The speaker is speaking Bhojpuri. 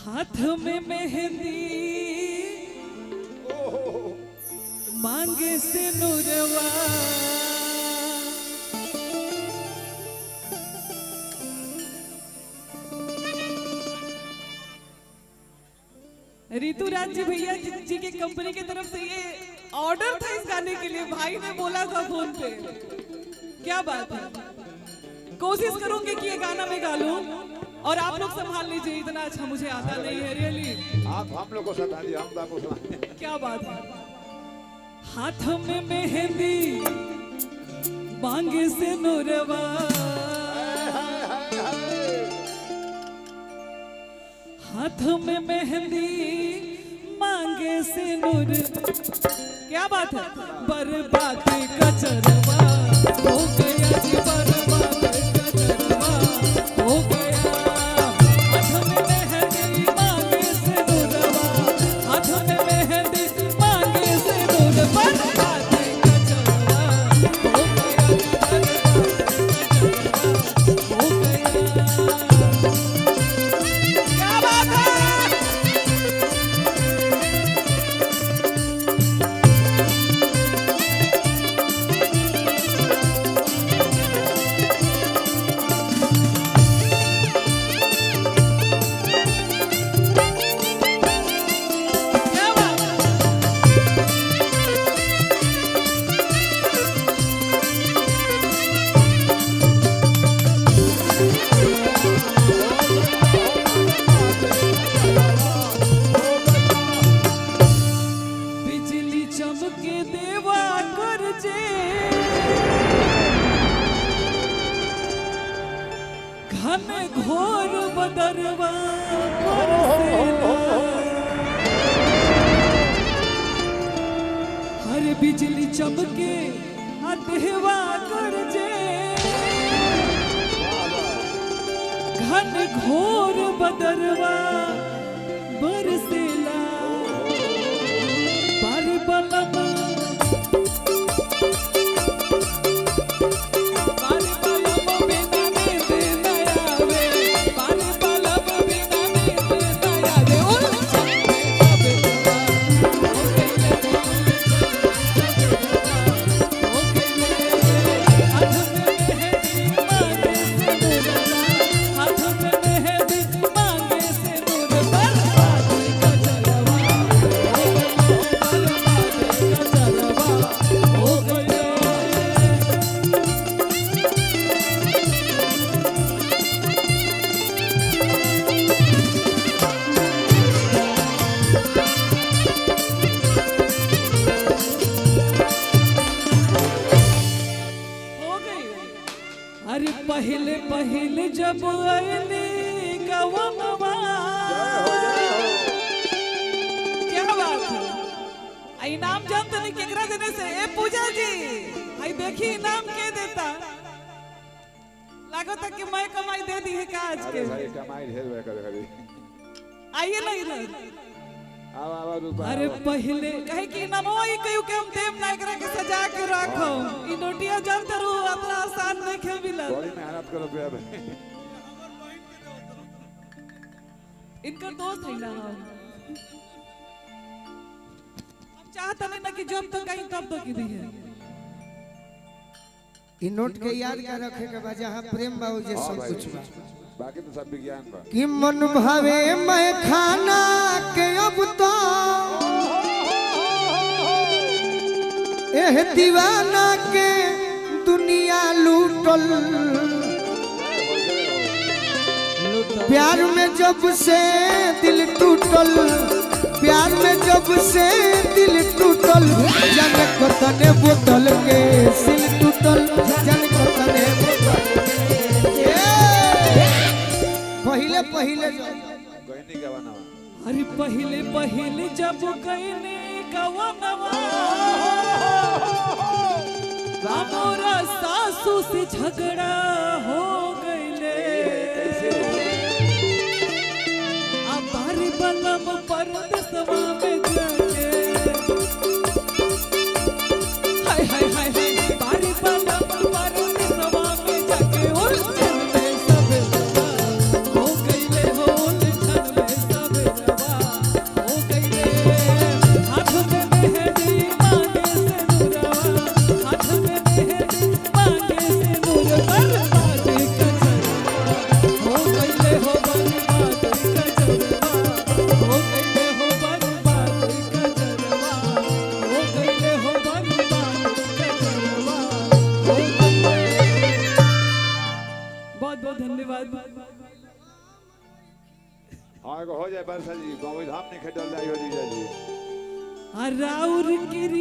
हाथ में मेहंदी मांगे से नुरवा ऋतुराज जी भैया जी के कंपनी की तरफ से ये ऑर्डर था इस गाने के लिए। भाई ने बोला था फोन पे। क्या बात है, कोशिश करूंगी कि ये गाना मैं गा लूं और आप लोग संभाल लीजिए, इतना अच्छा मुझे आता नहीं है रियली। आप हम लोग को सता दिए, हम आपको सुनाएंगे। क्या बात है। हाथ में मेहंदी मांगे से नुरवा, हाथ में मेहंदी मांगे से नूर। क्या बात है। बर्बाद कचरवा हो गया जी, बर्बाद कचरवा हो गया। हाथ में मेहंदी मांगे से नूरवा, हाथ में मेहंदी मांगे से नूर। बर्बाद कचरवा हो गया जी, बर्बाद हो गया। घोर बदरवा हर बिजली चमके देवा गरजे, घन घोर बदरवा बरसेला पर बलम। अरे पहले पहले जब आईली गवनवा। क्या बात है। इनाम जानते नहीं केकरा देने से। ए पूजा जी आई देखी इनाम के देता, लागो तक कि मैं कमाई दे दी है काज के। भाई कमाई ढेर है कभी। आइए ना इधर। आवा अरे पहले कहे कि इनामवा ही कहियो के हम देव ना एकरा के सजा के रखो। ई नोटिया जानते रहो अपना आसान नहीं खे मिला। बड़ी मेहनत करो पे अब। इनका दोस्त है ना। हम चाहते नहीं ना कि जब तक कहीं तब तक दी है। इ नोट के याद कर रखे के बाद जहां प्रेम बाबू जे सब कुछ बा, बाकी तो सब विज्ञान बा। कि मन भावे मैं खाना के अब तो एह दीवाना के दुनिया लूटल। प्यार में जब से दिल टूटल, प्यार में जब से दिल टूटल, जाने को तने बोतल के सिल टूटल, जाने को तने बोतल के। पहले पहले गहनी गवाना। अरे पहले पहले जब गईनी गवनवा, हमारा सासू से झगड़ा हो गईले। अबारी बलम परदेसवा में जाके, हाय हाय हाय हाय बारी बलम परदेसवा में जाके। उलझन में सब हो गईले, हो उलझन में सब जाए बरसा जी गाँव धाम नहीं खेटल जाए हो जीजा जी राउर के